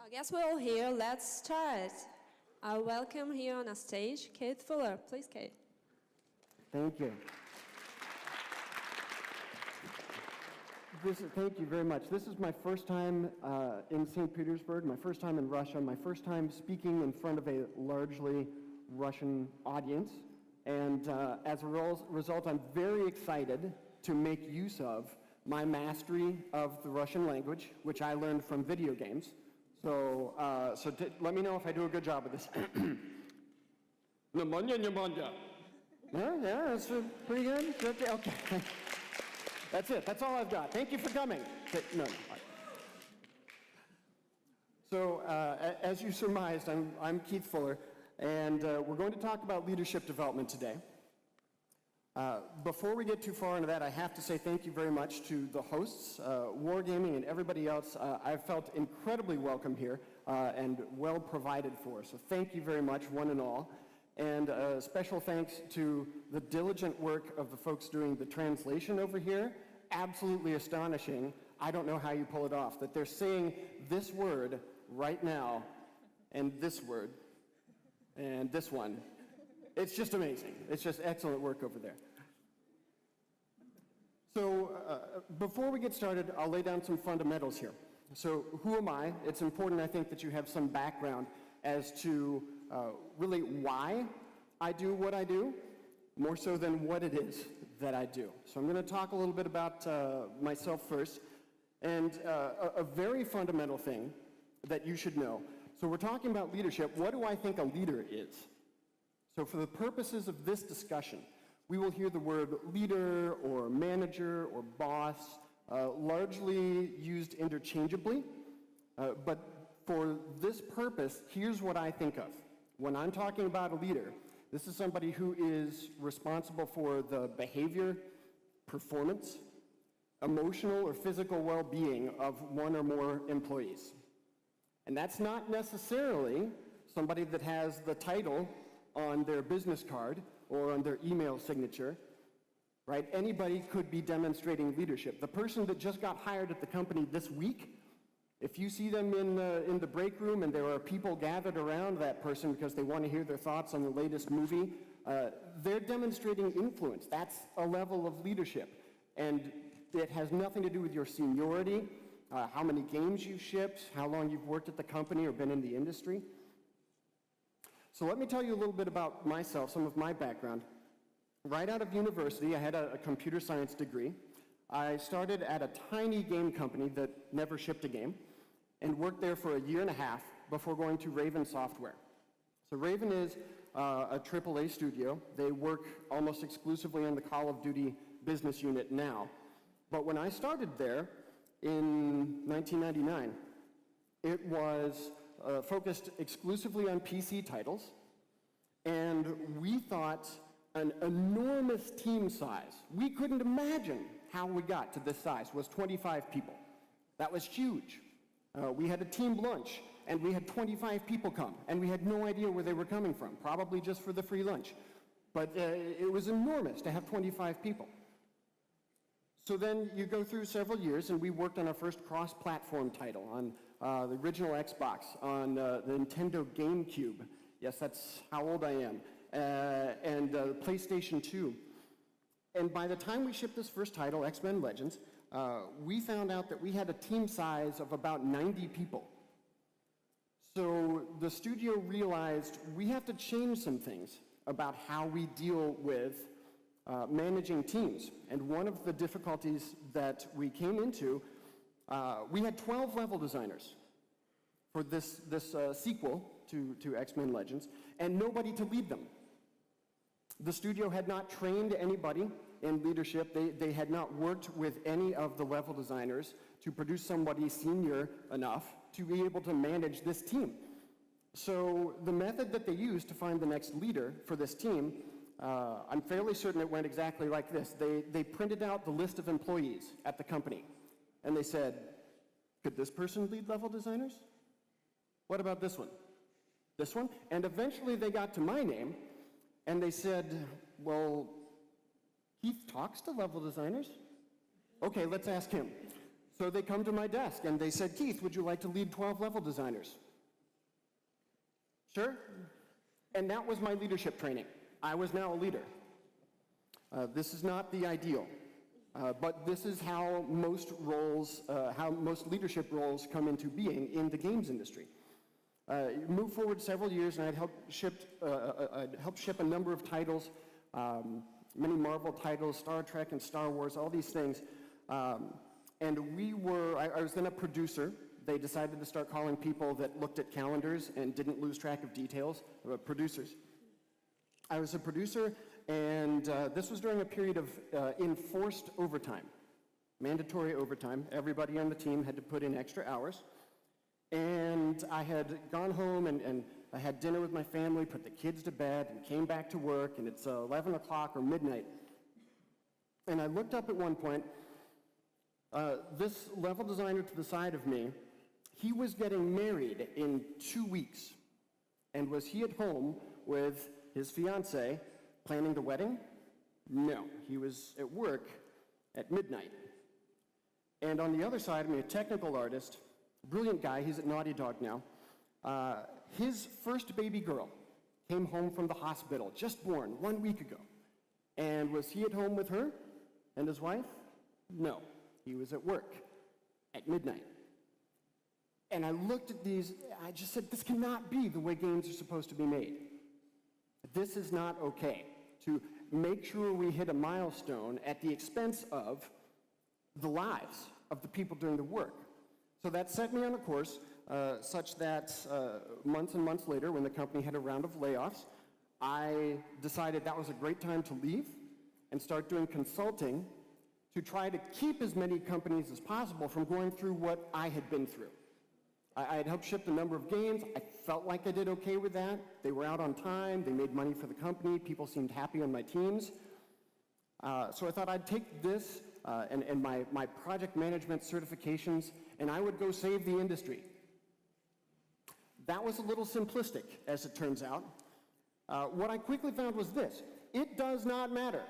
I guess we're all here. Let's start. I welcome here on a stage K Fuller. Please, Kate. Thank you. Thank you very much. This is my first time in St. Petersburg, my first time in Russia, my first time speaking in front of a largely Russian audience. And as a result, I'm very excited to make use of my mastery of the Russian language, which I learned from video games. So, let me know if I do a good job of this. Yeah, that's pretty good. Okay. That's it. That's all I've got. Thank you for coming. No. So, as you surmised, I'm Keith Fuller, and we're going to talk about leadership development today. Before we get too far into that, I have to say thank you very much to the hosts, Wargaming, and everybody else. I've felt incredibly welcome here and well provided for. So thank you very much, one and all. And special thanks to the diligent work of the folks doing the translation over here. Absolutely astonishing. I don't know how you pull it off, that they're saying this word right now, and this word, and this one. It's just amazing. It's just excellent work over there. So before we get started, I'll lay down some fundamentals here. So who am I? It's important, I think, that you have some background as to really why I do what I do, more so than what it is that I do. So I'm going to talk a little bit about myself first, and a very fundamental thing that you should know. So we're talking about leadership. What do I think a leader is? So for the purposes of this discussion, we will hear the word leader or manager or boss largely used interchangeably, but for this purpose, here's what I think of. When I'm talking about a leader, this is somebody who is responsible for the behavior, performance, emotional or physical well-being of one or more employees. And that's not necessarily somebody that has the title on their business card or on their email signature, right? Anybody could be demonstrating leadership. The person that just got hired at the company this week, if you see them in the break room and there are people gathered around that person because they want to hear their thoughts on the latest movie, they're demonstrating influence. That's a level of leadership. And it has nothing to do with your seniority, how many games you've shipped, how long you've worked at the company or been in the industry. So let me tell you a little bit about myself, some of my background. Right out of university, I had a computer science degree. I started at a tiny game company that never shipped a game and worked there for a year and a half before going to Raven Software. So Raven is a AAA studio. They work almost exclusively on the Call of Duty business unit now. But when I started there in 1999, it was focused exclusively on PC titles, and we thought an enormous team size. We couldn't imagine how we got to this size, was 25 people. That was huge. We had a team lunch, and we had 25 people come, and we had no idea where they were coming from, probably just for the free lunch. But it was enormous to have 25 people. So then you go through several years, and we worked on our first cross-platform title on the original Xbox, on the Nintendo GameCube. Yes, that's how old I am. And PlayStation 2. And by the time we shipped this first title, X-Men Legends, we found out that we had a team size of about 90 people. So the studio realized we have to change some things about how we deal with managing teams. And one of the difficulties that we came into, we had 12 level designers for this sequel to X-Men Legends, and nobody to lead them. The studio had not trained anybody in leadership. They had not worked with any of the level designers to produce somebody senior enough to be able to manage this team. So the method that they used to find the next leader for this team, I'm fairly certain it went exactly like this. They printed out the list of employees at the company, and they said, could this person lead level designers? What about this one? This one? And eventually they got to my name, and they said, well, Keith talks to level designers. Okay, let's ask him. So they come to my desk and they said, Keith, would you like to lead 12 level designers? Sure. And that was my leadership training. I was now a leader. This is not the ideal, but this is how most leadership roles come into being in the games industry. Move forward several years, and I'd helped ship a number of titles, many Marvel titles, Star Trek and Star Wars, all these things. And I was then a producer. They decided to start calling people that looked at calendars and didn't lose track of details, producers. I was a producer, and this was during a period of enforced overtime, mandatory overtime. Everybody on the team had to put in extra hours. And I had gone home and I had dinner with my family, put the kids to bed, and came back to work, and it's 11 o'clock or midnight. And I looked up at one point, this level designer to the side of me, he was getting married in 2 weeks. And was he at home with his fiancée planning the wedding? No, he was at work at midnight. And on the other side of me, a technical artist, brilliant guy, he's at Naughty Dog now. His first baby girl came home from the hospital, just born 1 week ago. And was he at home with her and his wife? No, he was at work at midnight. And I looked at these, I just said, this cannot be the way games are supposed to be made. This is not okay, to make sure we hit a milestone at the expense of the lives of the people doing the work. So that set me on a course such that months and months later, when the company had a round of layoffs, I decided that was a great time to leave and start doing consulting to try to keep as many companies as possible from going through what I had been through. I had helped ship a number of games. I felt like I did okay with that. They were out on time. They made money for the company. People seemed happy on my teams. So I thought I'd take this and my project management certifications, and I would go save the industry. That was a little simplistic, as it turns out. What I quickly found was this. It does not matter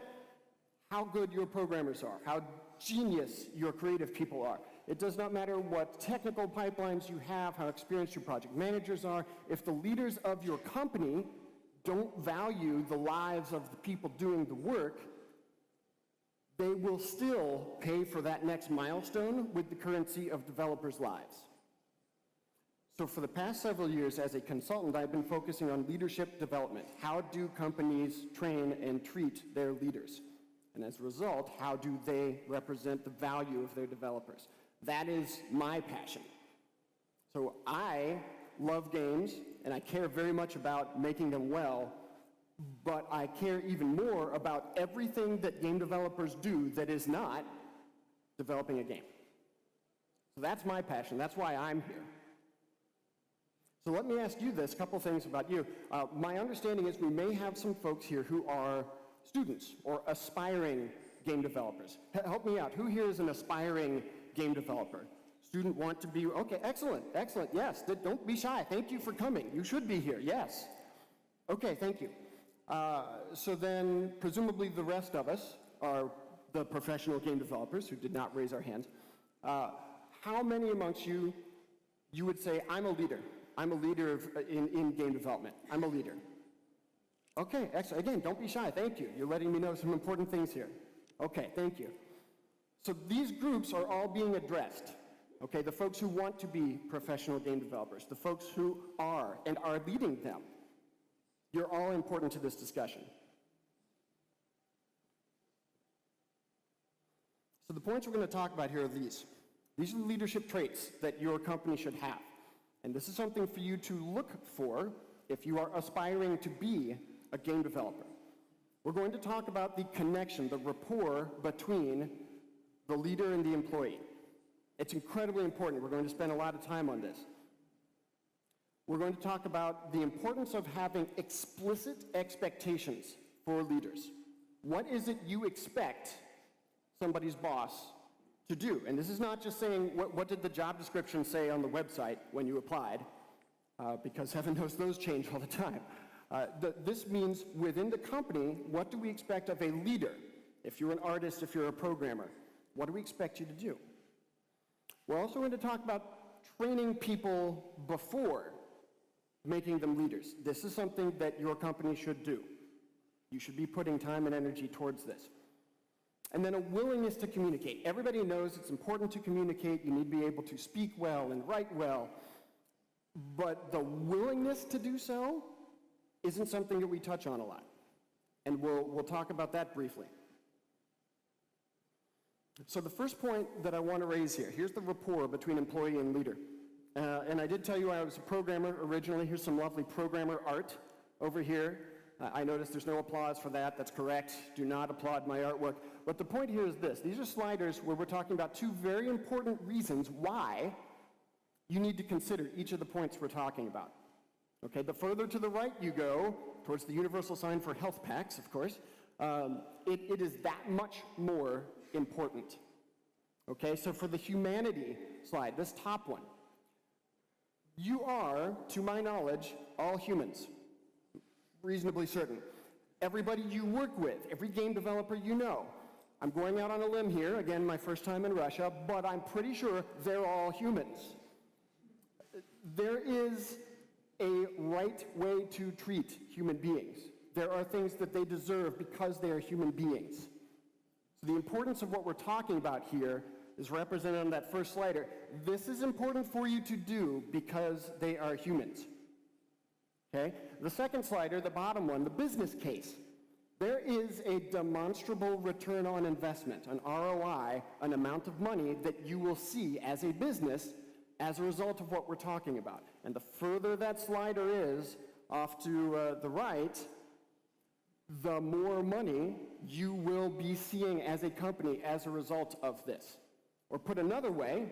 how good your programmers are, how genius your creative people are. It does not matter what technical pipelines you have, how experienced your project managers are. If the leaders of your company don't value the lives of the people doing the work, they will still pay for that next milestone with the currency of developers' lives. So for the past several years as a consultant, I've been focusing on leadership development. How do companies train and treat their leaders? And as a result, how do they represent the value of their developers? That is my passion. So I love games, and I care very much about making them well, but I care even more about everything that game developers do that is not developing a game. So that's my passion. That's why I'm here. So let me ask you this, a couple things about you. My understanding is we may have some folks here who are students or aspiring game developers. Help me out. Who here is an aspiring game developer? Student want to be, okay, excellent, excellent, yes. Don't be shy. Thank you for coming. You should be here, yes. Okay, thank you. So then, presumably the rest of us are the professional game developers who did not raise our hands. How many amongst you would say, I'm a leader? I'm a leader in game development. I'm a leader. Okay, excellent. Again, don't be shy. Thank you. You're letting me know some important things here. Okay, thank you. So these groups are all being addressed. Okay, the folks who want to be professional game developers, the folks who are and are leading them. You're all important to this discussion. So the points we're going to talk about here are these. These are the leadership traits that your company should have. And this is something for you to look for if you are aspiring to be a game developer. We're going to talk about the connection, the rapport between the leader and the employee. It's incredibly important. We're going to spend a lot of time on this. We're going to talk about the importance of having explicit expectations for leaders. What is it you expect somebody's boss to do? And this is not just saying, what did the job description say on the website when you applied? Because heaven knows those change all the time. This means within the company, what do we expect of a leader? If you're an artist, if you're a programmer, what do we expect you to do? We're also going to talk about training people before making them leaders. This is something that your company should do. You should be putting time and energy towards this. And then a willingness to communicate. Everybody knows it's important to communicate. You need to be able to speak well and write well. But the willingness to do so isn't something that we touch on a lot. And we'll talk about that briefly. So the first point that I want to raise here, here's the rapport between employee and leader. And I did tell you I was a programmer originally. Here's some lovely programmer art over here. I noticed there's no applause for that. That's correct. Do not applaud my artwork. But the point here is this. These are sliders where we're talking about two very important reasons why you need to consider each of the points we're talking about. Okay, the further to the right you go, towards the universal sign for health packs, of course, it is that much more important. Okay, so for the humanity slide, this top one, you are, to my knowledge, all humans. Reasonably certain. Everybody you work with, every game developer you know. I'm going out on a limb here, again, my first time in Russia, but I'm pretty sure they're all humans. There is a right way to treat human beings. There are things that they deserve because they are human beings. So the importance of what we're talking about here is represented on that first slider. This is important for you to do because they are humans. Okay? The second slider, the bottom one, the business case. There is a demonstrable return on investment, an ROI, an amount of money that you will see as a business as a result of what we're talking about. And the further that slider is off to the right, the more money you will be seeing as a company as a result of this. Or put another way,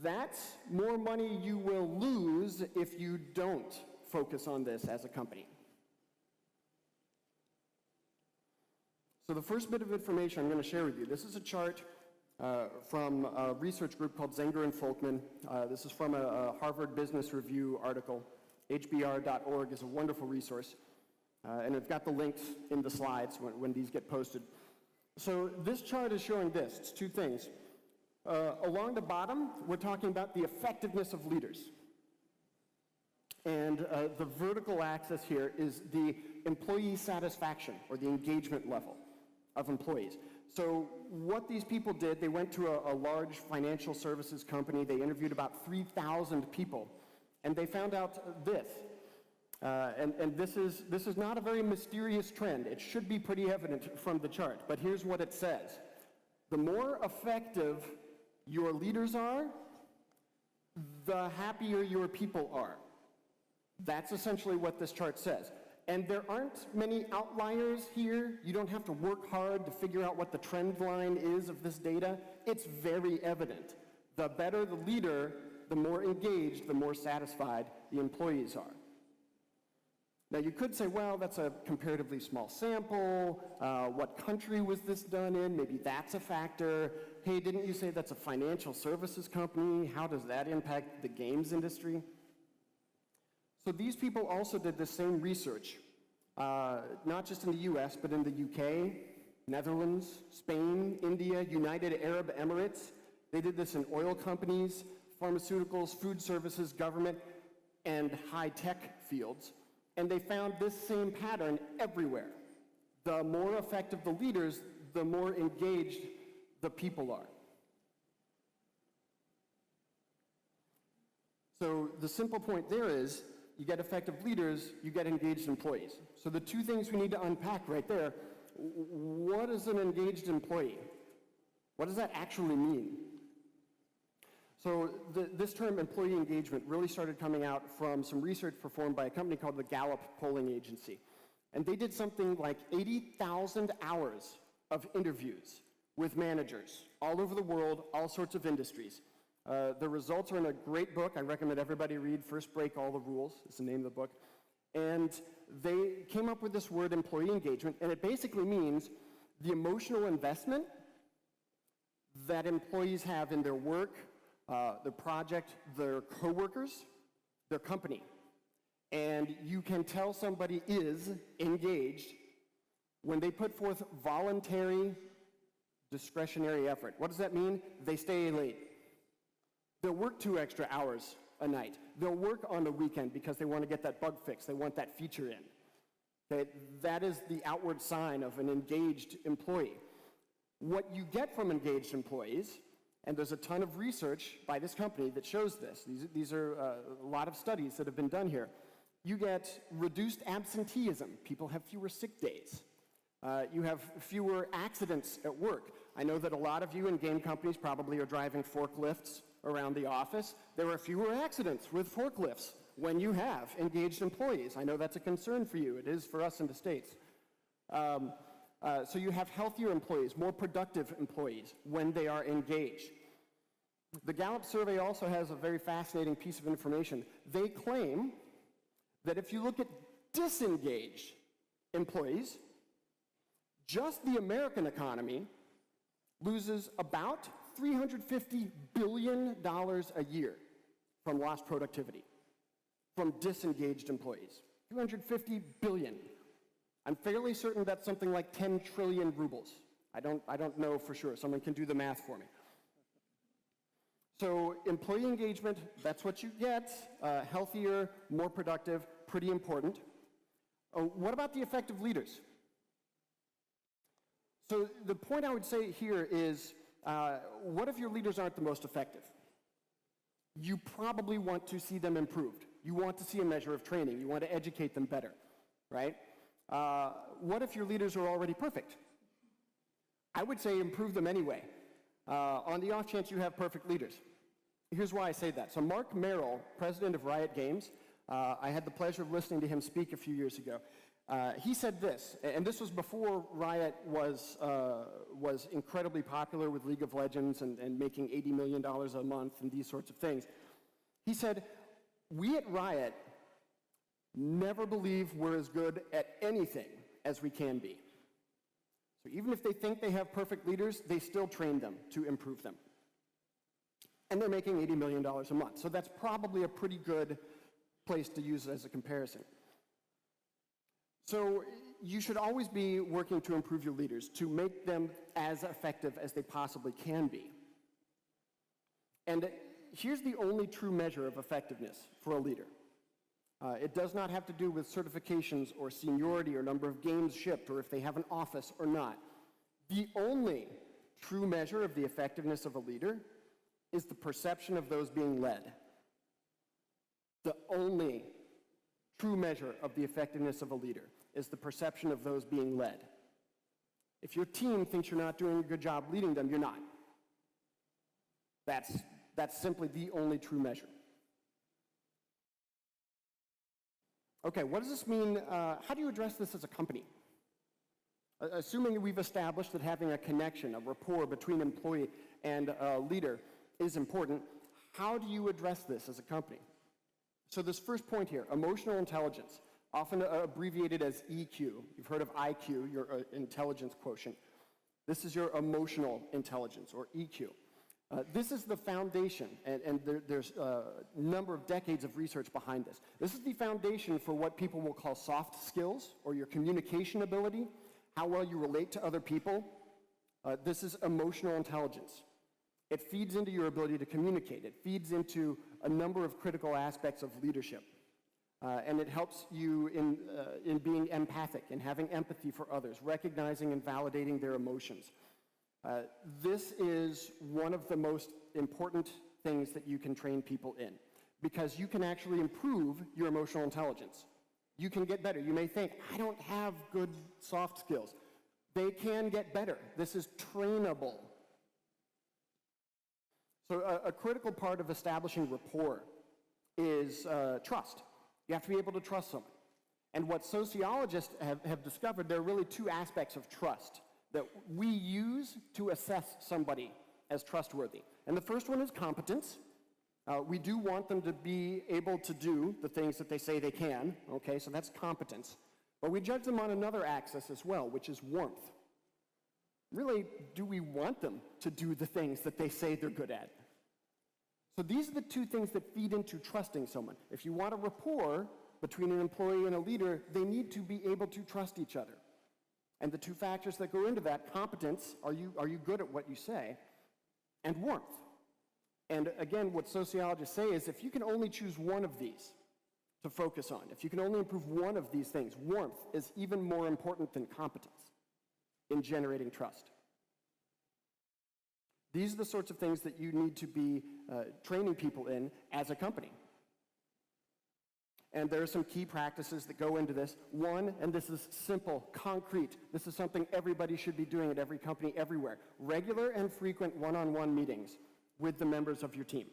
that's more money you will lose if you don't focus on this as a company. So the first bit of information I'm going to share with you, this is a chart from a research group called Zenger and Folkman. This is from a Harvard Business Review article. HBR.org is a wonderful resource. And I've got the links in the slides when these get posted. So this chart is showing this. It's two things. Along the bottom, we're talking about the effectiveness of leaders. And the vertical axis here is the employee satisfaction, or the engagement level of employees. So what these people did, they went to a large financial services company. They interviewed about 3,000 people, and they found out this. And this is not a very mysterious trend. It should be pretty evident from the chart, but here's what it says. The more effective your leaders are, the happier your people are. That's essentially what this chart says. And there aren't many outliers here. You don't have to work hard to figure out what the trend line is of this data. It's very evident. The better the leader, the more engaged, the more satisfied the employees are. Now you could say, well, that's a comparatively small sample. What country was this done in? Maybe that's a factor. Hey, didn't you say that's a financial services company? How does that impact the games industry? So these people also did the same research, not just in the US, but in the UK, Netherlands, Spain, India, United Arab Emirates. They did this in oil companies, pharmaceuticals, food services, government, and high-tech fields. And they found this same pattern everywhere. The more effective the leaders, the more engaged the people are. So the simple point there is, you get effective leaders, you get engaged employees. So the two things we need to unpack right there, what is an engaged employee? What does that actually mean? So this term, employee engagement, really started coming out from some research performed by a company called the Gallup Polling Agency. And they did something like 80,000 hours of interviews with managers all over the world, all sorts of industries. The results are in a great book. I recommend everybody read First Break All the Rules. It's the name of the book. And they came up with this word, employee engagement, and it basically means the emotional investment that employees have in their work, their project, their coworkers, their company. And you can tell somebody is engaged when they put forth voluntary, discretionary effort. What does that mean? They stay late. They'll work 2 extra hours a night. They'll work on the weekend because they want to get that bug fixed. They want that feature in. That is the outward sign of an engaged employee. What you get from engaged employees, and there's a ton of research by this company that shows this. These are a lot of studies that have been done here. You get reduced absenteeism. People have fewer sick days. You have fewer accidents at work. I know that a lot of you in game companies probably are driving forklifts around the office. There are fewer accidents with forklifts when you have engaged employees. I know that's a concern for you. It is for us in the States. So you have healthier employees, more productive employees when they are engaged. The Gallup survey also has a very fascinating piece of information. They claim that if you look at disengaged employees, just the American economy loses about $350 billion a year from lost productivity from disengaged employees. 250 billion. I'm fairly certain that's something like 10 trillion rubles. I don't know for sure. Someone can do the math for me. So employee engagement, that's what you get. Healthier, more productive, pretty important. What about the effective leaders? So the point I would say here is, what if your leaders aren't the most effective? You probably want to see them improved. You want to see a measure of training. You want to educate them better, right? What if your leaders are already perfect? I would say improve them anyway, on the off chance you have perfect leaders. Here's why I say that. So Mark Merrill, president of Riot Games, I had the pleasure of listening to him speak a few years ago. He said this, and this was before Riot was incredibly popular with League of Legends and making $80 million a month and these sorts of things. He said, we at Riot never believe we're as good at anything as we can be. So even if they think they have perfect leaders, they still train them to improve them. And they're making $80 million a month. So that's probably a pretty good place to use it as a comparison. So you should always be working to improve your leaders, to make them as effective as they possibly can be. And here's the only true measure of effectiveness for a leader. It does not have to do with certifications or seniority or number of games shipped or if they have an office or not. The only true measure of the effectiveness of a leader is the perception of those being led. The only true measure of the effectiveness of a leader is the perception of those being led. If your team thinks you're not doing a good job leading them, you're not. That's simply the only true measure. Okay, what does this mean? How do you address this as a company? Assuming we've established that having a connection, a rapport between employee and leader is important, how do you address this as a company? So this first point here, emotional intelligence, often abbreviated as EQ. You've heard of IQ, your intelligence quotient. This is your emotional intelligence, or EQ. This is the foundation, and there's a number of decades of research behind this. This is the foundation for what people will call soft skills, or your communication ability, how well you relate to other people. This is emotional intelligence. It feeds into your ability to communicate. It feeds into a number of critical aspects of leadership. And it helps you in being empathic and having empathy for others, recognizing and validating their emotions. This is one of the most important things that you can train people in, because you can actually improve your emotional intelligence. You can get better. You may think, I don't have good soft skills. They can get better. This is trainable. So a critical part of establishing rapport is trust. You have to be able to trust someone. And what sociologists have discovered, there are really two aspects of trust that we use to assess somebody as trustworthy. And the first one is competence. We do want them to be able to do the things that they say they can, okay, so that's competence. But we judge them on another axis as well, which is warmth. Really, do we want them to do the things that they say they're good at? So these are the two things that feed into trusting someone. If you want a rapport between an employee and a leader, they need to be able to trust each other. And the two factors that go into that, competence, are you good at what you say, and warmth. And again, what sociologists say is if you can only choose one of these to focus on, if you can only improve one of these things, warmth is even more important than competence in generating trust. These are the sorts of things that you need to be training people in as a company. And there are some key practices that go into this. One, and this is simple, concrete. This is something everybody should be doing at every company, everywhere. Regular and frequent one-on-one meetings with the members of your team.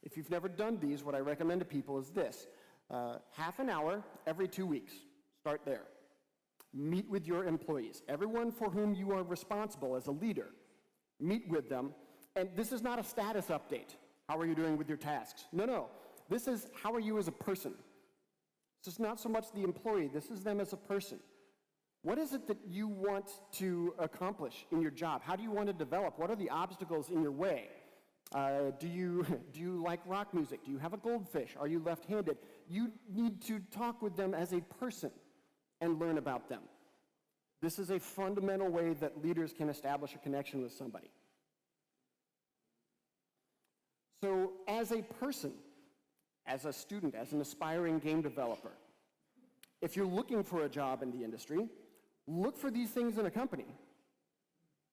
If you've never done these, what I recommend to people is this. Half an hour every 2 weeks. Start there. Meet with your employees. Everyone for whom you are responsible as a leader. Meet with them. And this is not a status update. How are you doing with your tasks? No. This is how are you as a person. This is not so much the employee. This is them as a person. What is it that you want to accomplish in your job? How do you want to develop? What are the obstacles in your way? Do you like rock music? Do you have a goldfish? Are you left-handed? You need to talk with them as a person and learn about them. This is a fundamental way that leaders can establish a connection with somebody. So as a person, as a student, as an aspiring game developer, if you're looking for a job in the industry, look for these things in a company.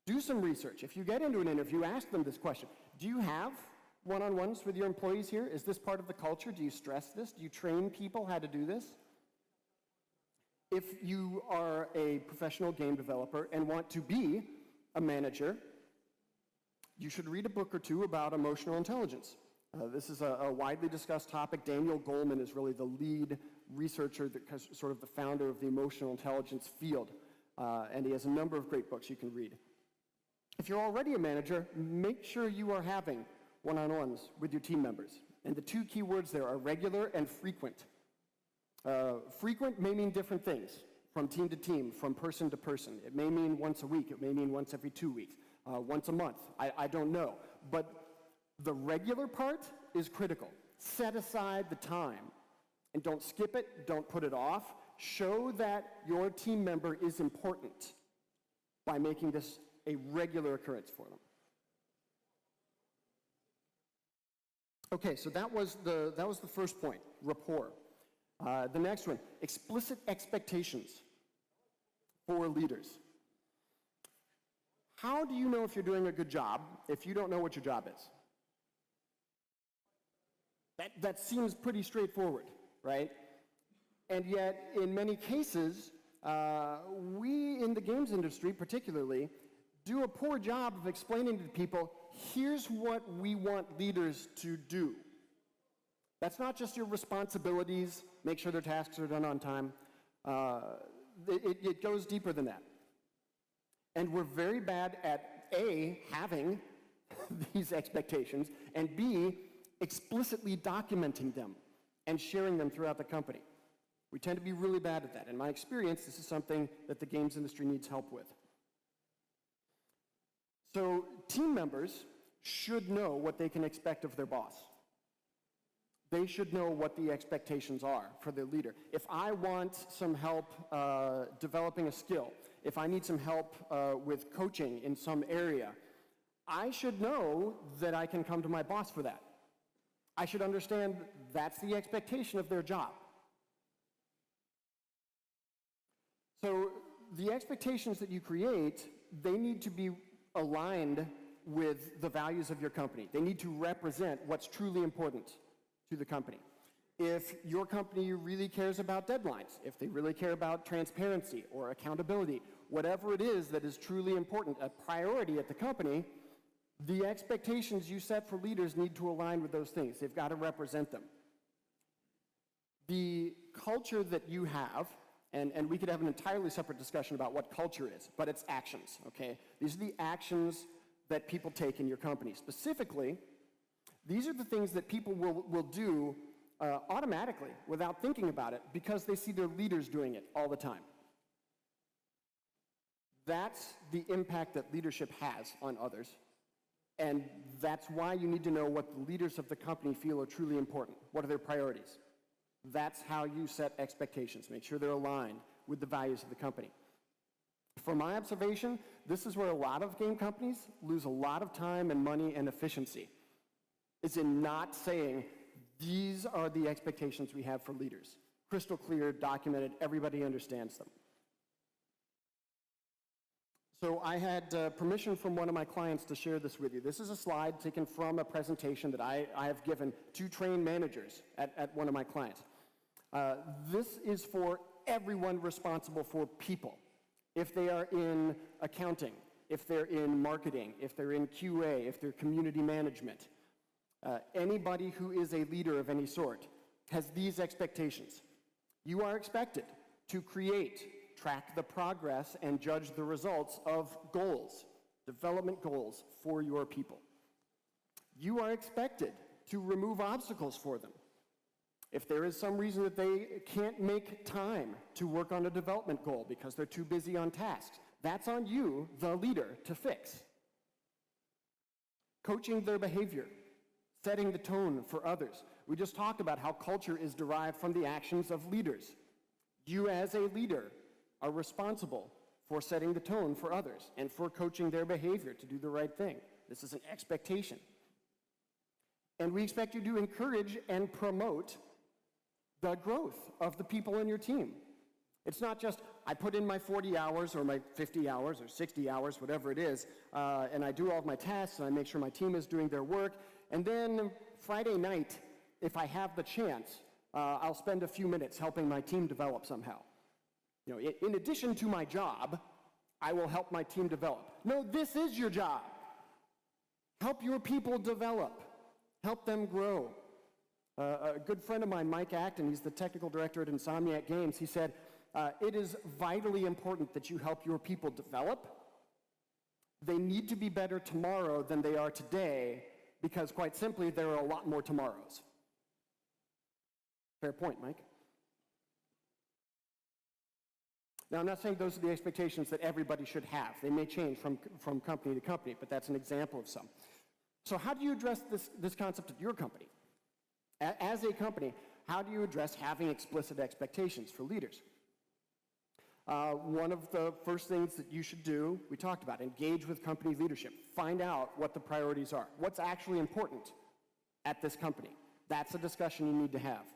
Do some research. If you get into an interview, ask them this question. Do you have one-on-ones with your employees here? Is this part of the culture? Do you stress this? Do you train people how to do this? If you are a professional game developer and want to be a manager, you should read a book or two about emotional intelligence. This is a widely discussed topic. Daniel Goleman is really the lead researcher, sort of the founder of the emotional intelligence field, and he has a number of great books you can read. If you're already a manager, make sure you are having one-on-ones with your team members. And the two key words there are regular and frequent. Frequent may mean different things from team to team, from person to person. It may mean once a week. It may mean once every 2 weeks, once a month. I don't know. But the regular part is critical. Set aside the time and don't skip it, don't put it off. Show that your team member is important by making this a regular occurrence for them. Okay, so that was the first point, rapport. The next one, explicit expectations for leaders. How do you know if you're doing a good job if you don't know what your job is? That seems pretty straightforward, right? And yet, in many cases, we in the games industry particularly do a poor job of explaining to people, here's what we want leaders to do. That's not just your responsibilities, make sure their tasks are done on time. It goes deeper than that. And we're very bad at A, having these expectations, and B, explicitly documenting them and sharing them throughout the company. We tend to be really bad at that. In my experience, this is something that the games industry needs help with. So team members should know what they can expect of their boss. They should know what the expectations are for their leader. If I want some help developing a skill, if I need some help with coaching in some area, I should know that I can come to my boss for that. I should understand that's the expectation of their job. So the expectations that you create, they need to be aligned with the values of your company. They need to represent what's truly important to the company. If your company really cares about deadlines, if they really care about transparency or accountability, whatever it is that is truly important, a priority at the company, the expectations you set for leaders need to align with those things. They've got to represent them. The culture that you have, and we could have an entirely separate discussion about what culture is, but it's actions, okay? These are the actions that people take in your company. Specifically, these are the things that people will do automatically without thinking about it because they see their leaders doing it all the time. That's the impact that leadership has on others. And that's why you need to know what the leaders of the company feel are truly important. What are their priorities? That's how you set expectations. Make sure they're aligned with the values of the company. From my observation, this is where a lot of game companies lose a lot of time and money and efficiency. is in not saying, these are the expectations we have for leaders. Crystal clear, documented, everybody understands them. So I had permission from one of my clients to share this with you. This is a slide taken from a presentation that I have given to train managers at one of my clients. This is for everyone responsible for people. If they are in accounting, if they're in marketing, if they're in QA, if they're community management, anybody who is a leader of any sort has these expectations. You are expected to create, track the progress, and judge the results of goals, development goals for your people. You are expected to remove obstacles for them. If there is some reason that they can't make time to work on a development goal because they're too busy on tasks, that's on you, the leader, to fix. Coaching their behavior, setting the tone for others. We just talked about how culture is derived from the actions of leaders. You as a leader are responsible for setting the tone for others and for coaching their behavior to do the right thing. This is an expectation. And we expect you to encourage and promote the growth of the people in your team. It's not just, I put in my 40 hours or my 50 hours or 60 hours, whatever it is, and I do all of my tasks and I make sure my team is doing their work, and then Friday night, if I have the chance, I'll spend a few minutes helping my team develop somehow. You know, in addition to my job, I will help my team develop. No, this is your job. Help your people develop. Help them grow. A good friend of mine, Mike Acton, he's the technical director at Insomniac Games, he said, it is vitally important that you help your people develop. They need to be better tomorrow than they are today, because quite simply, there are a lot more tomorrows. Fair point, Mike. Now, I'm not saying those are the expectations that everybody should have. They may change from company to company, but that's an example of some. So how do you address this concept at your company? As a company, how do you address having explicit expectations for leaders? One of the first things that you should do, we talked about, engage with company leadership. Find out what the priorities are. What's actually important at this company? That's a discussion you need to have.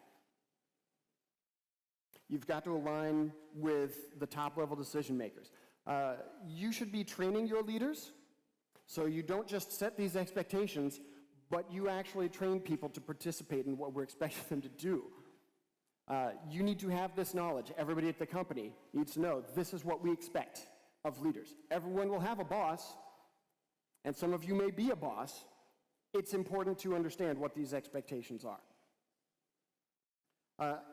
You've got to align with the top-level decision makers. You should be training your leaders so you don't just set these expectations, but you actually train people to participate in what we're expecting them to do. You need to have this knowledge. Everybody at the company needs to know this is what we expect of leaders. Everyone will have a boss, and some of you may be a boss. It's important to understand what these expectations are.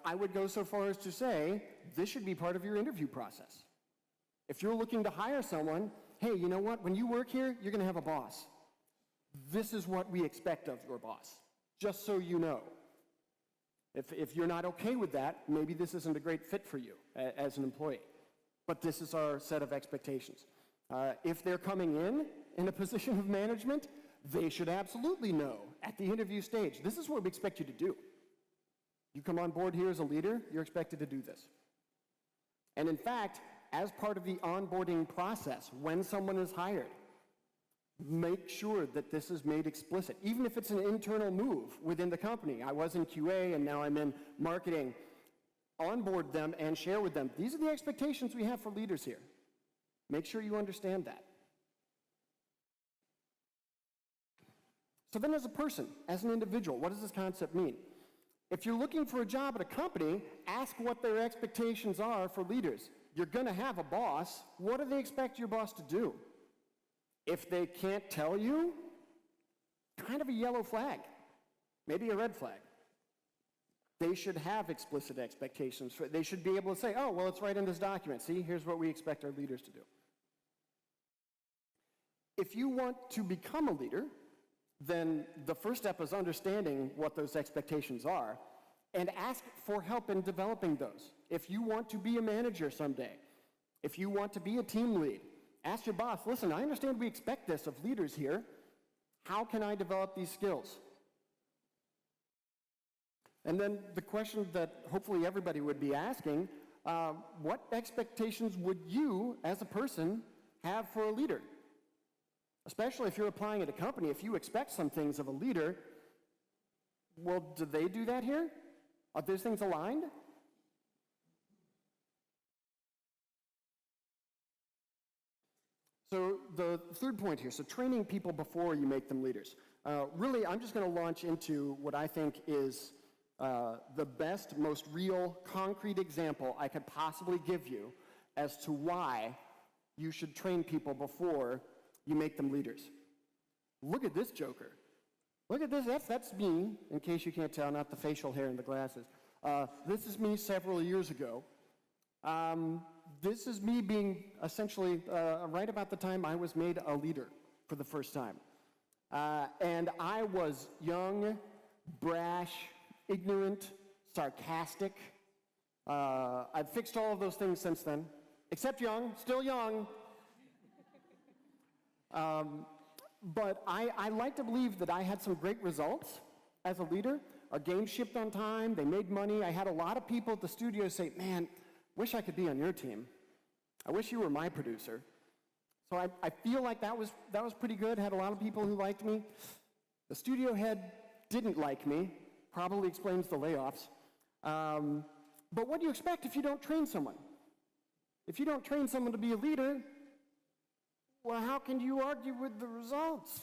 I would go so far as to say this should be part of your interview process. If you're looking to hire someone, hey, you know what? When you work here, you're going to have a boss. This is what we expect of your boss, just so you know. If you're not okay with that, maybe this isn't a great fit for you as an employee. But this is our set of expectations. If they're coming in a position of management, they should absolutely know at the interview stage, this is what we expect you to do. You come on board here as a leader, you're expected to do this. And in fact, as part of the onboarding process, when someone is hired, make sure that this is made explicit. Even if it's an internal move within the company. I was in QA and now I'm in marketing. Onboard them and share with them. These are the expectations we have for leaders here. Make sure you understand that. So then as a person, as an individual, what does this concept mean? If you're looking for a job at a company, ask what their expectations are for leaders. You're going to have a boss. What do they expect your boss to do? If they can't tell you, kind of a yellow flag, maybe a red flag. They should have explicit expectations. They should be able to say, oh, well, it's right in this document. See, here's what we expect our leaders to do. If you want to become a leader, then the first step is understanding what those expectations are and ask for help in developing those. If you want to be a manager someday, if you want to be a team lead, ask your boss, listen, I understand we expect this of leaders here. How can I develop these skills? And then the question that hopefully everybody would be asking, what expectations would you as a person have for a leader? Especially if you're applying at a company, if you expect some things of a leader, Well, do they do that here? Are those things aligned? So the third point here, so training people before you make them leaders. Really, I'm just going to launch into what I think is the best, most real, concrete example I could possibly give you as to why you should train people before you make them leaders. Look at this joker. Look at this, that's me, in case you can't tell, not the facial hair and the glasses. This is me several years ago. This is me being essentially right about the time I was made a leader for the first time. And I was young, brash, ignorant, sarcastic. I've fixed all of those things since then, except young, still young. But I like to believe that I had some great results as a leader. Our games shipped on time, they made money. I had a lot of people at the studio say, man, wish I could be on your team. I wish you were my producer. So I feel like that was pretty good. Had a lot of people who liked me. The studio head didn't like me. Probably explains the layoffs. But what do you expect if you don't train someone? If you don't train someone to be a leader, well, how can you argue with the results?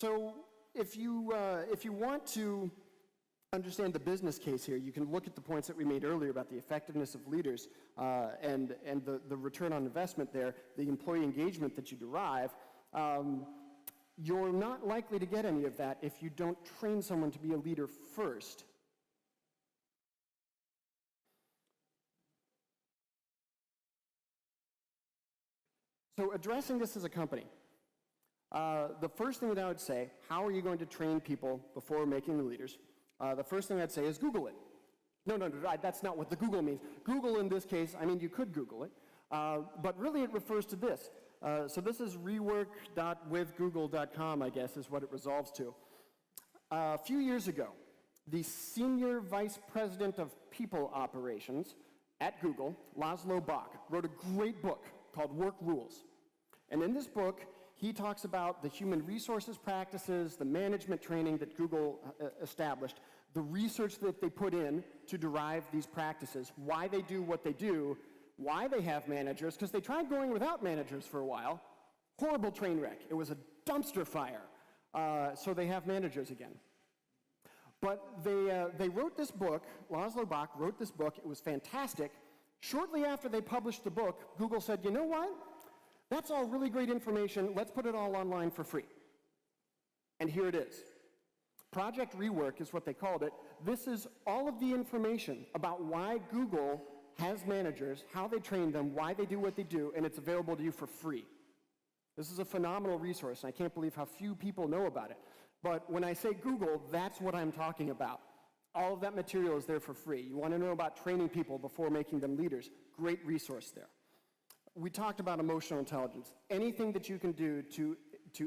So if you want to understand the business case here, you can look at the points that we made earlier about the effectiveness of leaders and the return on investment there, the employee engagement that you derive. You're not likely to get any of that if you don't train someone to be a leader first. So addressing this as a company, the first thing that I would say, how are you going to train people before making them leaders? The first thing I'd say is Google it. No, that's not what the Google means. Google in this case, I mean, you could Google it, but really it refers to this. So this is rework.withgoogle.com, I guess, is what it resolves to. A few years ago, the Senior Vice President of People Operations at Google, Laszlo Bock, wrote a great book called Work Rules. And in this book, he talks about the human resources practices, the management training that Google established, the research that they put in to derive these practices, why they do what they do, why they have managers, because they tried going without managers for a while. Horrible train wreck. It was a dumpster fire. So they have managers again. But they wrote this book, Laszlo Bock wrote this book, it was fantastic. Shortly after they published the book, Google said, you know what? That's all really great information. Let's put it all online for free. And here it is. Project Rework is what they called it. This is all of the information about why Google has managers, how they train them, why they do what they do, and it's available to you for free. This is a phenomenal resource, and I can't believe how few people know about it. But when I say Google, that's what I'm talking about. All of that material is there for free. You want to know about training people before making them leaders, great resource there. We talked about emotional intelligence. Anything that you can do to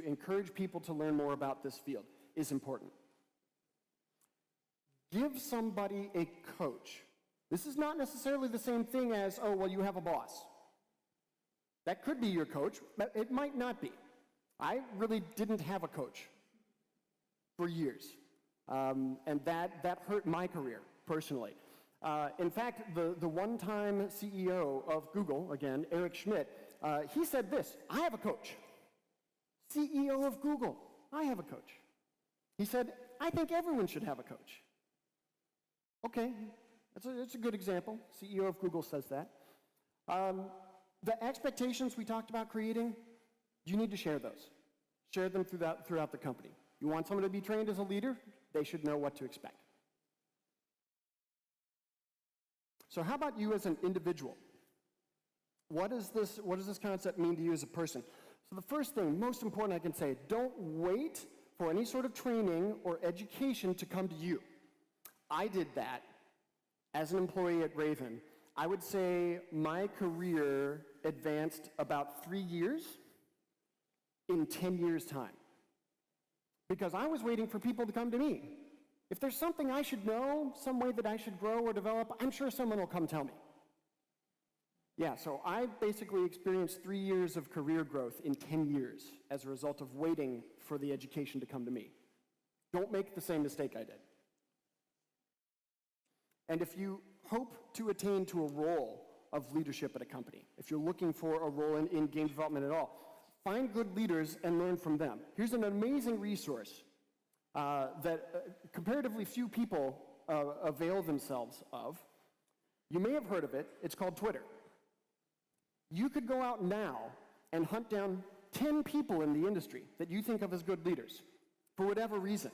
encourage people to learn more about this field is important. Give somebody a coach. This is not necessarily the same thing as, oh, well, you have a boss. That could be your coach, but it might not be. I really didn't have a coach for years, and that hurt my career, personally. In fact, the one-time CEO of Google, again, Eric Schmidt, he said this, I have a coach. CEO of Google, I have a coach. He said, I think everyone should have a coach. Okay, that's a good example. CEO of Google says that. The expectations we talked about creating, you need to share those. Share them throughout the company. You want someone to be trained as a leader, they should know what to expect. So how about you as an individual? What does this concept mean to you as a person? So the first thing, most important I can say, don't wait for any sort of training or education to come to you. I did that as an employee at Raven. I would say my career advanced about 3 years in 10 years' time. Because I was waiting for people to come to me. If there's something I should know, some way that I should grow or develop, I'm sure someone will come tell me. Yeah, so I basically experienced 3 years of career growth in 10 years as a result of waiting for the education to come to me. Don't make the same mistake I did. And if you hope to attain to a role of leadership at a company, if you're looking for a role in game development at all, find good leaders and learn from them. Here's an amazing resource that comparatively few people avail themselves of. You may have heard of it. It's called Twitter. You could go out now and hunt down 10 people in the industry that you think of as good leaders, for whatever reason.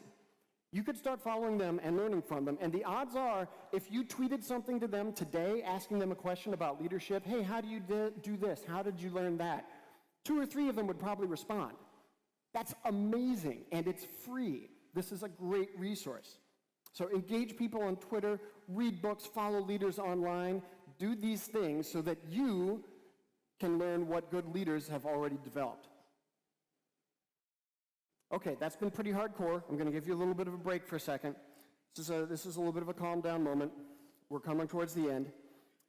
You could start following them and learning from them, and the odds are, if you tweeted something to them today, asking them a question about leadership, hey, how do you do this? How did you learn that? 2 or 3 of them would probably respond. That's amazing, and it's free. This is a great resource. So engage people on Twitter, read books, follow leaders online, do these things so that you can learn what good leaders have already developed. Okay, that's been pretty hardcore. I'm going to give you a little bit of a break for a second. This is a little bit of a calm down moment. We're coming towards the end.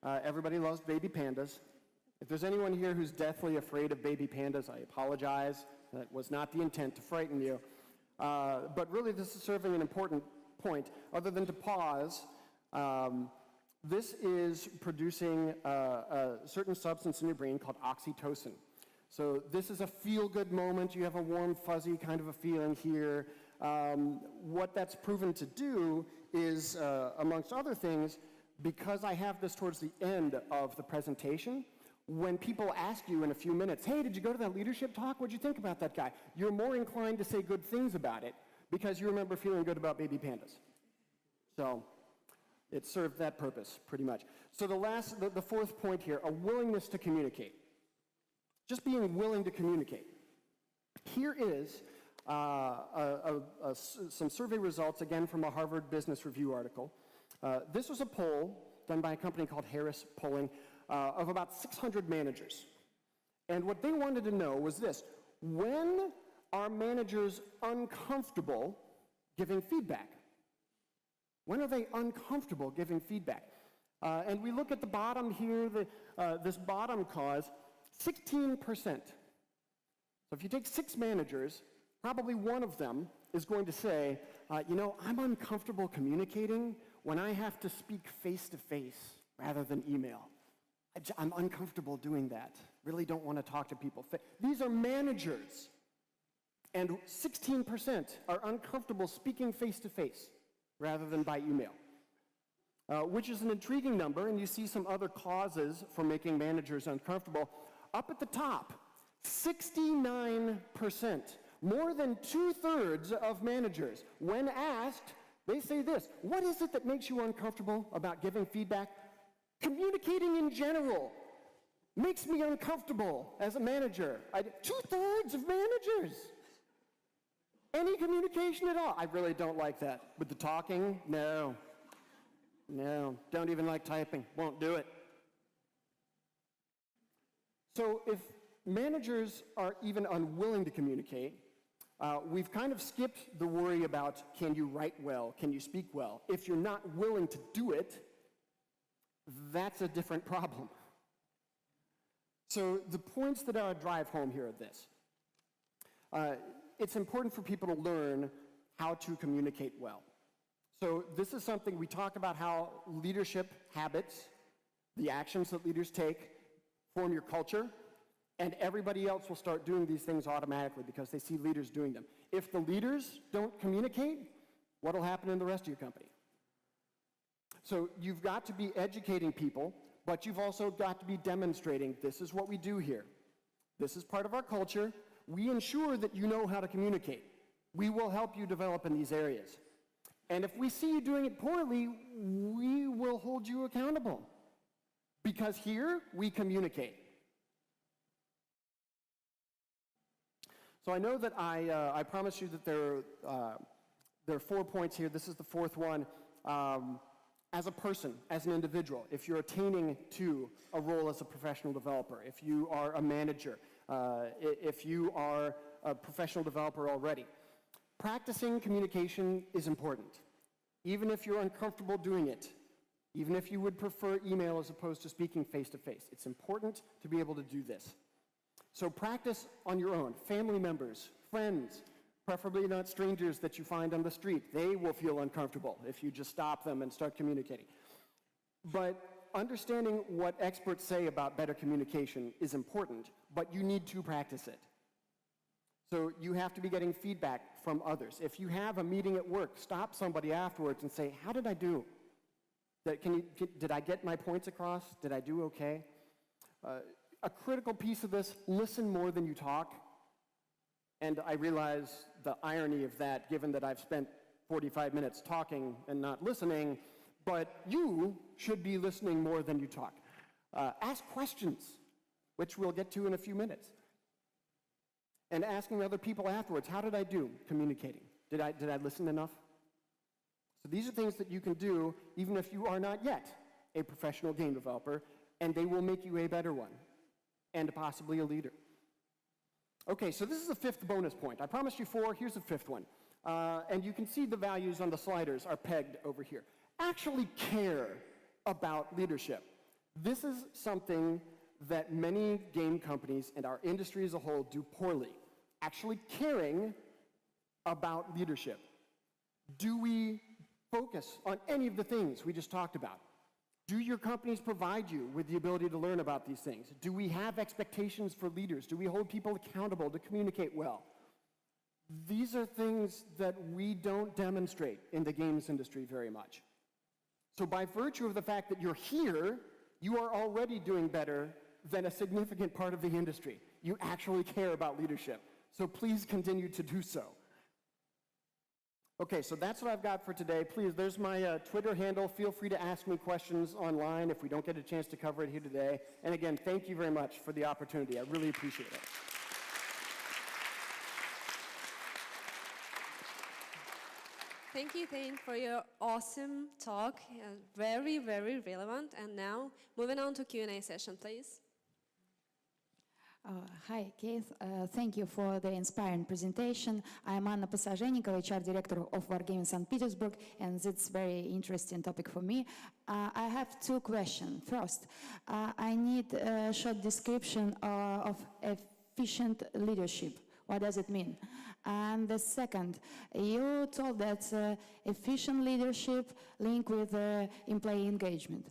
Everybody loves baby pandas. If there's anyone here who's deathly afraid of baby pandas, I apologize. That was not the intent to frighten you. But really, this is serving an important point. Other than to pause, this is producing a certain substance in your brain called oxytocin. So this is a feel-good moment. You have a warm, fuzzy kind of a feeling here. What that's proven to do is, amongst other things, because I have this towards the end of the presentation, when people ask you in a few minutes, hey, did you go to that leadership talk? What'd you think about that guy? You're more inclined to say good things about it because you remember feeling good about baby pandas. So it served that purpose, pretty much. So the fourth point here, a willingness to communicate. Just being willing to communicate. Here is some survey results, again, from a Harvard Business Review article. This was a poll done by a company called Harris Polling of about 600 managers. And what they wanted to know was this: when are managers uncomfortable giving feedback? When are they uncomfortable giving feedback? And we look at the bottom here, this bottom cause, 16%. So if you take 6 managers, probably one of them is going to say, I'm uncomfortable communicating when I have to speak face-to-face rather than email. I'm uncomfortable doing that. Really don't want to talk to people. These are managers. And 16% are uncomfortable speaking face-to-face rather than by email, which is an intriguing number, and you see some other causes for making managers uncomfortable. Up at the top, 69%, more than 2/3 of managers, when asked, they say this: what is it that makes you uncomfortable about giving feedback? Communicating in general makes me uncomfortable as a manager. 2/3 of managers. Any communication at all. I really don't like that. With the talking, no. Don't even like typing. Won't do it. So if managers are even unwilling to communicate, we've kind of skipped the worry about can you write well, can you speak well. If you're not willing to do it, that's a different problem. So the points that I drive home here are this. It's important for people to learn how to communicate well. So this is something we talk about, how leadership habits, the actions that leaders take, form your culture, and everybody else will start doing these things automatically because they see leaders doing them. If the leaders don't communicate, what will happen in the rest of your company? So you've got to be educating people, but you've also got to be demonstrating this is what we do here. This is part of our culture. We ensure that you know how to communicate. We will help you develop in these areas. And if we see you doing it poorly, we will hold you accountable. Because here, we communicate. So I know that I promised you that there are 4 points here. This is the 4th one. As a person, as an individual, if you're attaining to a role as a professional developer, if you are a manager, if you are a professional developer already, practicing communication is important. Even if you're uncomfortable doing it, even if you would prefer email as opposed to speaking face-to-face. It's important to be able to do this. So practice on your own. Family members, friends, preferably not strangers that you find on the street. They will feel uncomfortable if you just stop them and start communicating. But understanding what experts say about better communication is important, but you need to practice it. So you have to be getting feedback from others. If you have a meeting at work, stop somebody afterwards and say, how did I do? Did I get my points across? Did I do okay? A critical piece of this, listen more than you talk. And I realize the irony of that, given that I've spent 45 minutes talking and not listening, but you should be listening more than you talk. Ask questions, which we'll get to in a few minutes. And asking other people afterwards, how did I do communicating? Did I listen enough? So these are things that you can do even if you are not yet a professional game developer, and they will make you a better one, and possibly a leader. Okay, so this is the fifth bonus point. I promised you 4, here's the fifth one. And you can see the values on the sliders are pegged over here. Actually care about leadership. This is something that many game companies and our industry as a whole do poorly. Actually caring about leadership. Do we focus on any of the things we just talked about? Do your companies provide you with the ability to learn about these things? Do we have expectations for leaders? Do we hold people accountable to communicate well? These are things that we don't demonstrate in the games industry very much. So by virtue of the fact that you're here, you are already doing better than a significant part of the industry. You actually care about leadership. So please continue to do so. Okay, so that's what I've got for today. Please, there's my Twitter handle. Feel free to ask me questions online if we don't get a chance to cover it here today. And again, thank you very much for the opportunity. I really appreciate it. Thank you, Thane, for your awesome talk. Very, very relevant. And now, moving on to Q&A session, please. Hi, Keith. Thank you for the inspiring presentation. I'm Anna Pasažennikova, HR Director of Wargaming St. Petersburg, and it's a very interesting topic for me. I have 2 questions. First, I need a short description of efficient leadership. What does it mean? And the second, you told that efficient leadership link with employee engagement.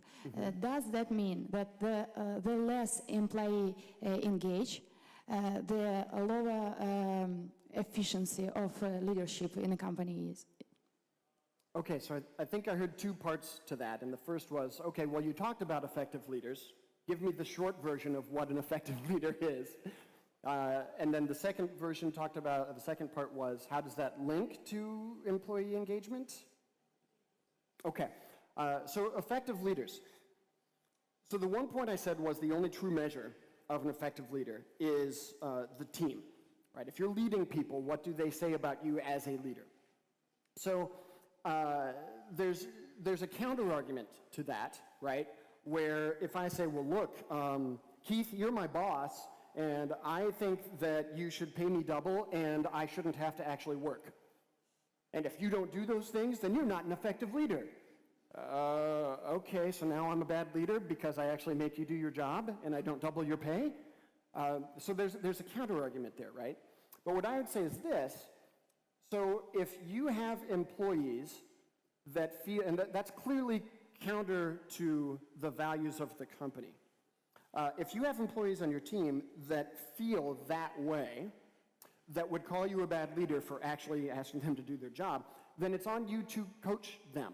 Does that mean that the less employee engage, the lower efficiency of leadership in a company is? Okay, so I think I heard 2 parts to that, and the first was, okay, well, you talked about effective leaders. Give me the short version of what an effective leader is. And then the second version talked about, the second part was, how does that link to employee engagement? Okay, so effective leaders. So the one point I said was the only true measure of an effective leader is the team, right? If you're leading people, what do they say about you as a leader? So there's a counter argument to that, right? Where if I say, well, look, Keith, you're my boss, and I think that you should pay me double, and I shouldn't have to actually work. And if you don't do those things, then you're not an effective leader. Okay, so now I'm a bad leader because I actually make you do your job, and I don't double your pay? So there's a counter argument there, right? But what I would say is this. So if you have employees that feel, and that's clearly counter to the values of the company. If you have employees on your team that feel that way, that would call you a bad leader for actually asking them to do their job, then it's on you to coach them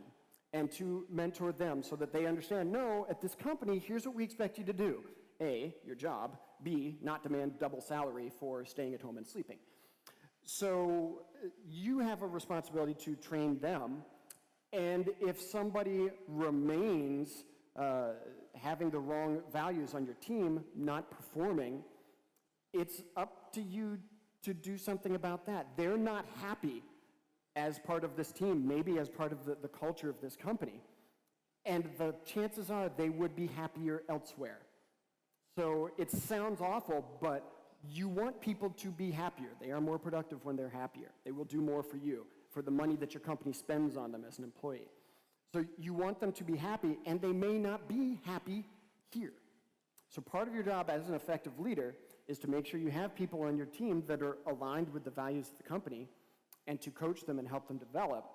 and to mentor them so that they understand, no, at this company, here's what we expect you to do. A, your job. B, not demand double salary for staying at home and sleeping. So you have a responsibility to train them, and if somebody remains having the wrong values on your team, not performing, it's up to you to do something about that. They're not happy as part of this team, maybe as part of the culture of this company. And the chances are they would be happier elsewhere. So it sounds awful, but you want people to be happier. They are more productive when they're happier. They will do more for you, for the money that your company spends on them as an employee. So you want them to be happy, and they may not be happy here. So part of your job as an effective leader is to make sure you have people on your team that are aligned with the values of the company and to coach them and help them develop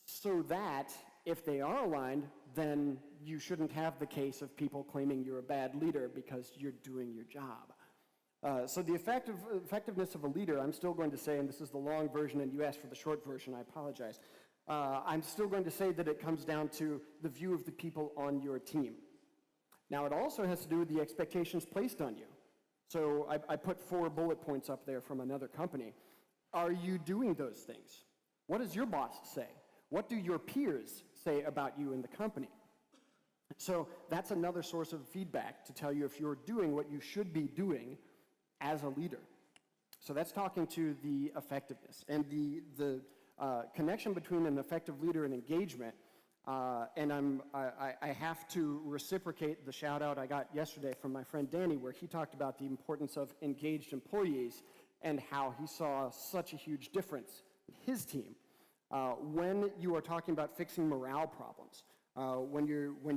so that if they are aligned, then you shouldn't have the case of people claiming you're a bad leader because you're doing your job. So the effectiveness of a leader, I'm still going to say, and this is the long version and you asked for the short version, I apologize. I'm still going to say that it comes down to the view of the people on your team. Now, it also has to do with the expectations placed on you. So I put 4 bullet points up there from another company. Are you doing those things? What does your boss say? What do your peers say about you in the company? So that's another source of feedback to tell you if you're doing what you should be doing as a leader. So that's talking to the effectiveness and the connection between an effective leader and engagement. And I have to reciprocate the shout out I got yesterday from my friend Danny, where he talked about the importance of engaged employees and how he saw such a huge difference in his team. When you are talking about fixing morale problems, when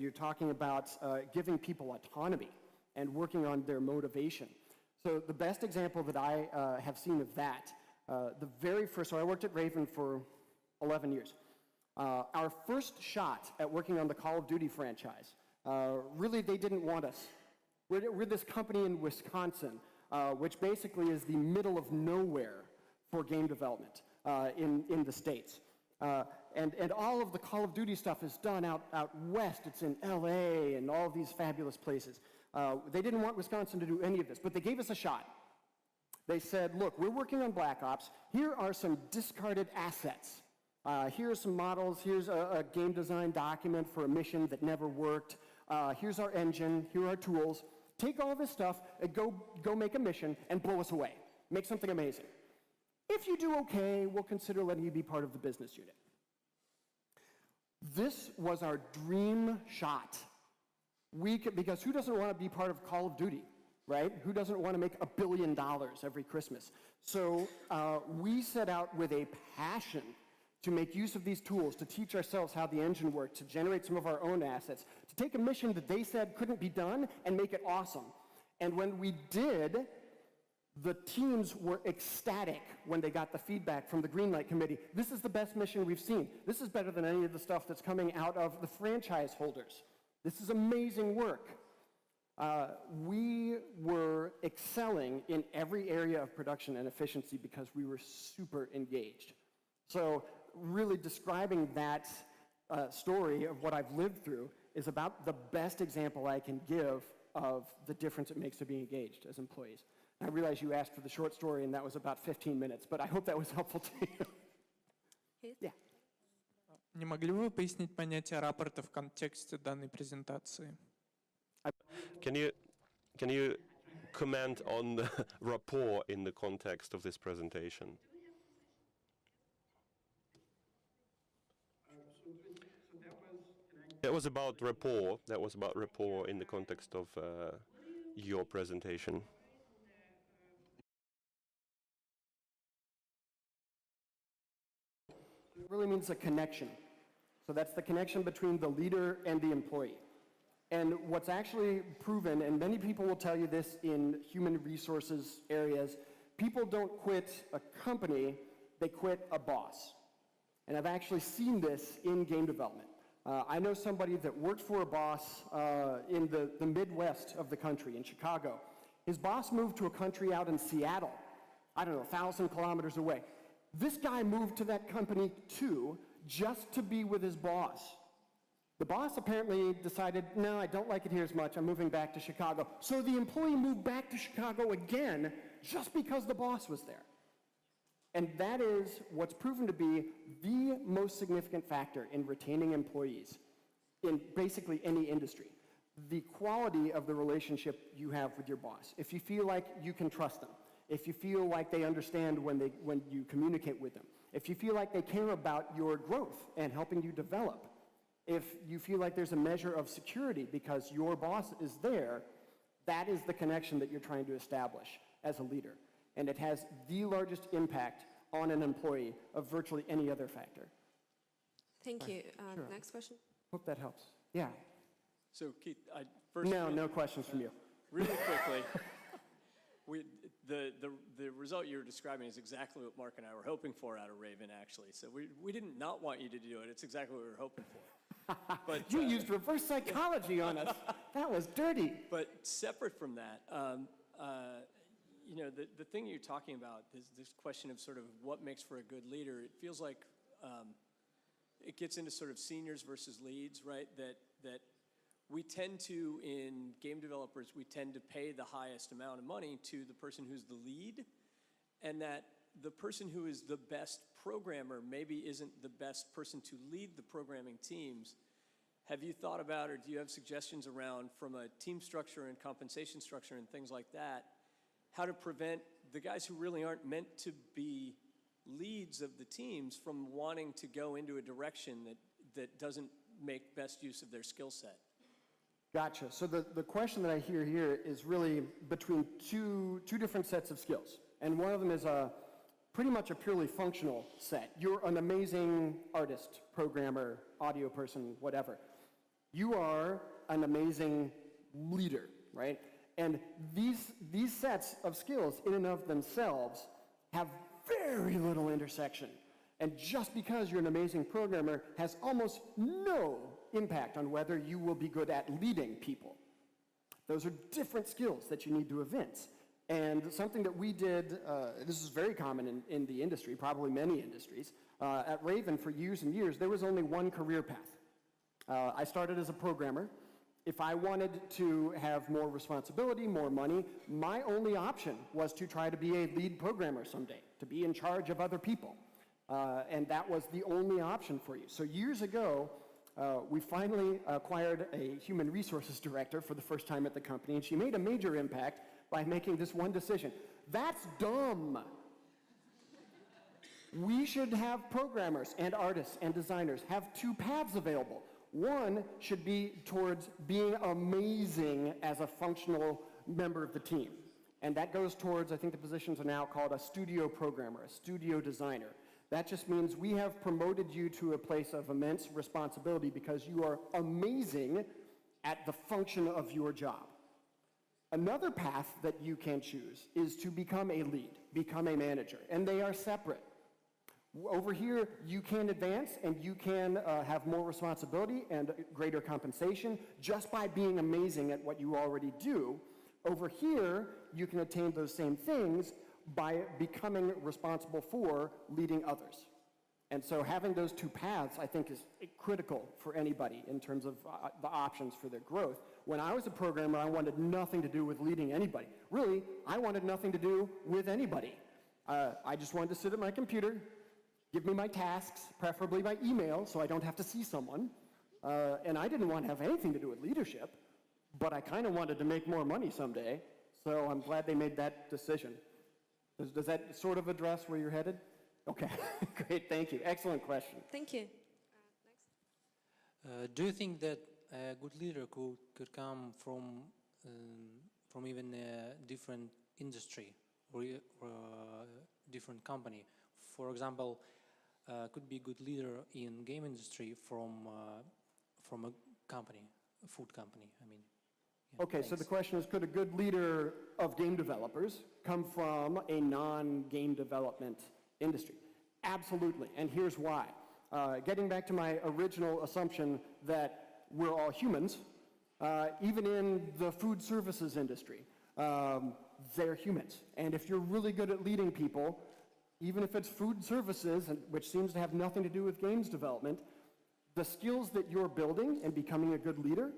you're talking about giving people autonomy and working on their motivation. So the best example that I have seen of that, the very first, so I worked at Raven for 11 years. Our first shot at working on the Call of Duty franchise, really they didn't want us. We're this company in Wisconsin, which basically is the middle of nowhere for game development in the States. And all of the Call of Duty stuff is done out west. It's in LA and all these fabulous places. They didn't want Wisconsin to do any of this, but they gave us a shot. They said, look, we're working on Black Ops. Here are some discarded assets. Here are some models. Here's a game design document for a mission that never worked. Here's our engine. Here are our tools. Take all this stuff and go make a mission and blow us away. Make something amazing. If you do okay, we'll consider letting you be part of the business unit. This was our dream shot. Because who doesn't want to be part of Call of Duty, right? Who doesn't want to make $1 billion every Christmas? So we set out with a passion to make use of these tools, to teach ourselves how the engine worked, to generate some of our own assets, to take a mission that they said couldn't be done and make it awesome. And when we did, the teams were ecstatic when they got the feedback from the Greenlight Committee. This is the best mission we've seen. This is better than any of the stuff that's coming out of the franchise holders. This is amazing work. We were excelling in every area of production and efficiency because we were super engaged. So really describing that story of what I've lived through is about the best example I can give of the difference it makes to be engaged as employees. I realize you asked for the short story and that was about 15 minutes, but I hope that was helpful to you. Yeah. Не могли бы вы пояснить понятие рапорта в контексте данной презентации? Can you comment on the rapport in the context of this presentation? That was about rapport. That was about rapport in the context of your presentation. It really means a connection. So that's the connection between the leader and the employee. And what's actually proven, and many people will tell you this in human resources areas, people don't quit a company, they quit a boss. And I've actually seen this in game development. I know somebody that worked for a boss in the Midwest of the country, in Chicago. His boss moved to a country out in Seattle, I don't know, 1,000 kilometers away. This guy moved to that company too, just to be with his boss. The boss apparently decided, no, I don't like it here as much, I'm moving back to Chicago. So the employee moved back to Chicago again, just because the boss was there. And that is what's proven to be the most significant factor in retaining employees in basically any industry. The quality of the relationship you have with your boss. If you feel like you can trust them, if you feel like they understand when you communicate with them, if you feel like they care about your growth and helping you develop, if you feel like there's a measure of security because your boss is there, that is the connection that you're trying to establish as a leader. And it has the largest impact on an employee of virtually any other factor. Thank you. Sure. Next question. Hope that helps. Yeah. So Keith, first, No questions from you. really quickly, the result you're describing is exactly what Mark and I were hoping for out of Raven, actually. So we didn't not want you to do it. It's exactly what we were hoping for. But You used reverse psychology on us. That was dirty. But separate from that, the thing you're talking about, this question of sort of what makes for a good leader, it feels like it gets into sort of seniors versus leads, right? That we tend to, in game developers, we tend to pay the highest amount of money to the person who's the lead, and that the person who is the best programmer maybe isn't the best person to lead the programming teams. Have you thought about, or do you have suggestions around, from a team structure and compensation structure and things like that, how to prevent the guys who really aren't meant to be leads of the teams from wanting to go into a direction that doesn't make best use of their skill set? Gotcha. So the question that I hear here is really between two different sets of skills. And one of them is pretty much a purely functional set. You're an amazing artist, programmer, audio person, whatever. You are an amazing leader, right? And these sets of skills in and of themselves have very little intersection. And just because you're an amazing programmer has almost no impact on whether you will be good at leading people. Those are different skills that you need to evince. And something that we did, this is very common in the industry, probably many industries, at Raven for years and years, there was only one career path. I started as a programmer. If I wanted to have more responsibility, more money, my only option was to try to be a lead programmer someday, to be in charge of other people. And that was the only option for you. So years ago, we finally acquired a human resources director for the first time at the company, and she made a major impact by making this one decision. That's dumb. We should have programmers and artists and designers have two paths available. One should be towards being amazing as a functional member of the team. And that goes towards, I think the positions are now called a studio programmer, a studio designer. That just means we have promoted you to a place of immense responsibility because you are amazing at the function of your job. Another path that you can choose is to become a lead, become a manager, and they are separate. Over here, you can advance and you can have more responsibility and greater compensation just by being amazing at what you already do. Over here, you can attain those same things by becoming responsible for leading others. And so having those two paths, I think, is critical for anybody in terms of the options for their growth. When I was a programmer, I wanted nothing to do with leading anybody. Really, I wanted nothing to do with anybody. I just wanted to sit at my computer, give me my tasks, preferably by email, so I don't have to see someone. And I didn't want to have anything to do with leadership, but I kind of wanted to make more money someday, so I'm glad they made that decision. Does that sort of address where you're headed? Okay, great, thank you. Excellent question. Thank you. Next. Do you think that a good leader could come from even a different industry or different company? For example, could be a good leader in game industry from a company, a food company, I mean. Yeah, Okay, thanks. so the question is, could a good leader of game developers come from a non-game development industry? Absolutely, and here's why. Getting back to my original assumption that we're all humans, even in the food services industry, they're humans. And if you're really good at leading people, even if it's food services, which seems to have nothing to do with games development, the skills that you're building and becoming a good leader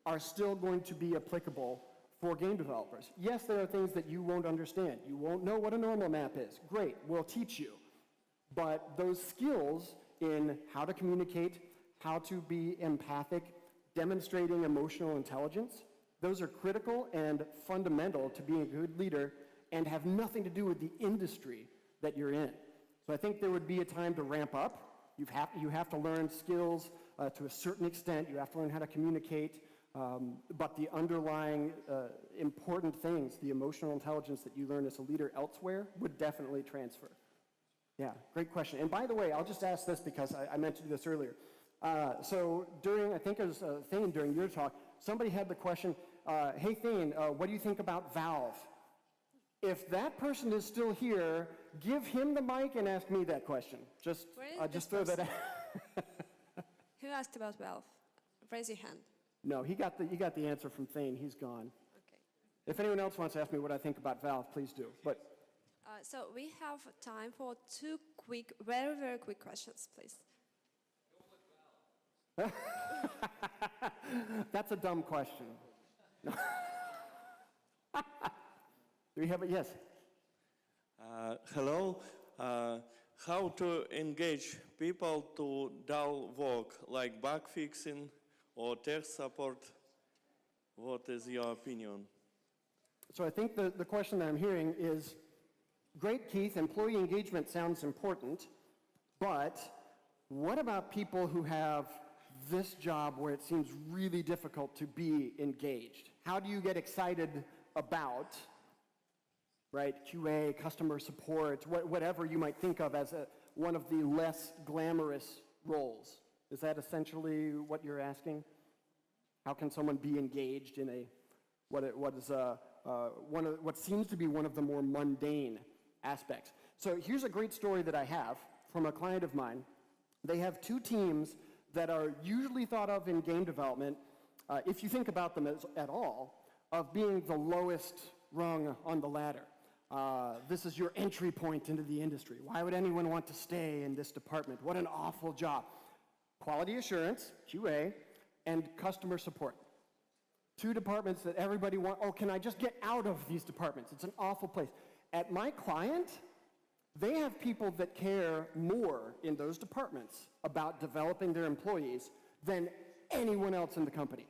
are still going to be applicable for game developers. Yes, there are things that you won't understand. You won't know what a normal map is. Great, we'll teach you. But those skills in how to communicate, how to be empathic, demonstrating emotional intelligence, those are critical and fundamental to being a good leader and have nothing to do with the industry that you're in. So I think there would be a time to ramp up. You have to learn skills to a certain extent. You have to learn how to communicate. But the underlying important things, the emotional intelligence that you learn as a leader elsewhere, would definitely transfer. Yeah, great question. And by the way, I'll just ask this because I meant to do this earlier. So during, I think it was Thane, during your talk, somebody had the question, hey Thane, what do you think about Valve? If that person is still here, give him the mic and ask me that question. Just throw that out. Who asked about Valve? Raise your hand. No, you got the answer from Thane. He's gone. Okay. If anyone else wants to ask me what I think about Valve, please do. But So we have time for two quick, very, very quick questions, please. that's a dumb question. Do we have it? Yes. Hello. How to engage people to dull work, like bug fixing or tech support? What is your opinion? So I think the question that I'm hearing is, great, Keith, employee engagement sounds important, but what about people who have this job where it seems really difficult to be engaged? How do you get excited about, right, QA, customer support, whatever you might think of as one of the less glamorous roles? Is that essentially what you're asking? How can someone be engaged in what seems to be one of the more mundane aspects? So here's a great story that I have from a client of mine. They have two teams that are usually thought of in game development, if you think about them at all, of being the lowest rung on the ladder. This is your entry point into the industry. Why would anyone want to stay in this department? What an awful job. Quality assurance, QA, and customer support. Two departments that everybody wants. Oh, can I just get out of these departments? It's an awful place. At my client, they have people that care more in those departments about developing their employees than anyone else in the company.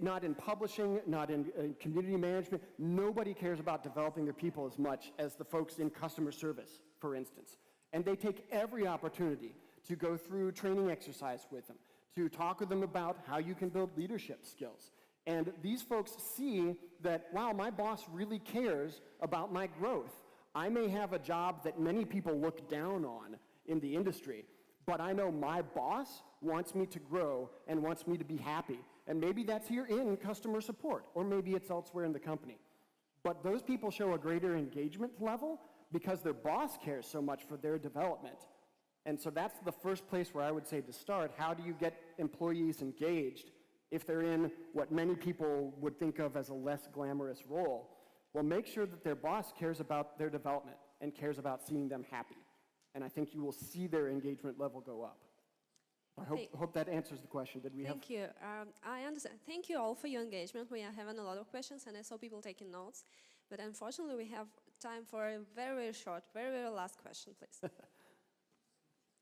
Not in publishing, not in community management. Nobody cares about developing their people as much as the folks in customer service, for instance. And they take every opportunity to go through training exercise with them, to talk with them about how you can build leadership skills. And these folks see that, wow, my boss really cares about my growth. I may have a job that many people look down on in the industry, but I know my boss wants me to grow and wants me to be happy. And maybe that's here in customer support, or maybe it's elsewhere in the company. But those people show a greater engagement level because their boss cares so much for their development. And so that's the first place where I would say to start. How do you get employees engaged if they're in what many people would think of as a less glamorous role? Well, make sure that their boss cares about their development and cares about seeing them happy. And I think you will see their engagement level go up. I hope that answers the question. Did we have? Thank you. I understand. Thank you all for your engagement. We are having a lot of questions, and I saw people taking notes. But unfortunately, we have time for a very, very short, very, very last question, please.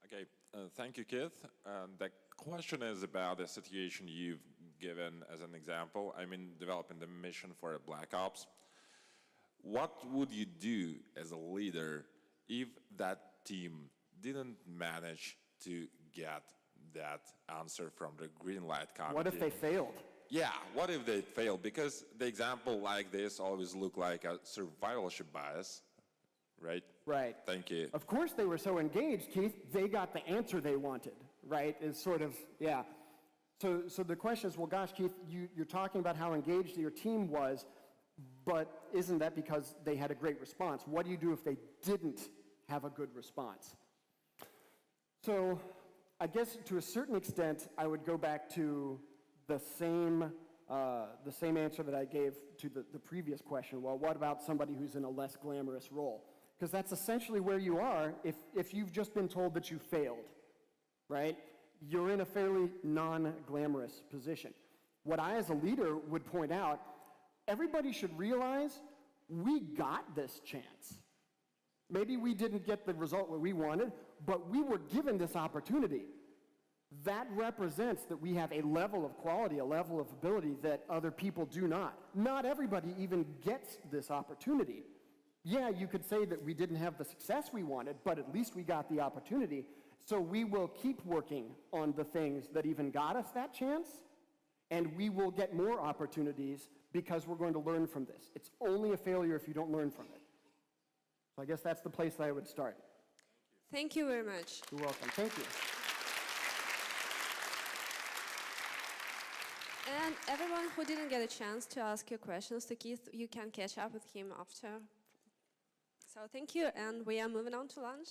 Okay, thank you, Keith. The question is about the situation you've given as an example. I mean, developing the mission for a Black Ops. What would you do as a leader if that team didn't manage to get that answer from the green light committee? What if they failed? Yeah, what if they failed? Because the example like this always look like a survivorship bias, right? Right. Thank you. Of course they were so engaged, Keith, they got the answer they wanted, right? It's sort of, yeah. So the question is, well, gosh, Keith, you're talking about how engaged your team was, but isn't that because they had a great response? What do you do if they didn't have a good response? So I guess to a certain extent, I would go back to the same answer that I gave to the previous question. Well, what about somebody who's in a less glamorous role? Because that's essentially where you are if you've just been told that you failed, right? You're in a fairly non-glamorous position. What I as a leader would point out, everybody should realize we got this chance. Maybe we didn't get the result that we wanted, but we were given this opportunity. That represents that we have a level of quality, a level of ability that other people do not. Not everybody even gets this opportunity. Yeah, you could say that we didn't have the success we wanted, but at least we got the opportunity. So we will keep working on the things that even got us that chance, and we will get more opportunities because we're going to learn from this. It's only a failure if you don't learn from it. So I guess that's the place that I would start. Thank you very much. You're welcome. Thank you. And everyone who didn't get a chance to ask your questions to Keith, you can catch up with him after. So thank you, and we are moving on to lunch.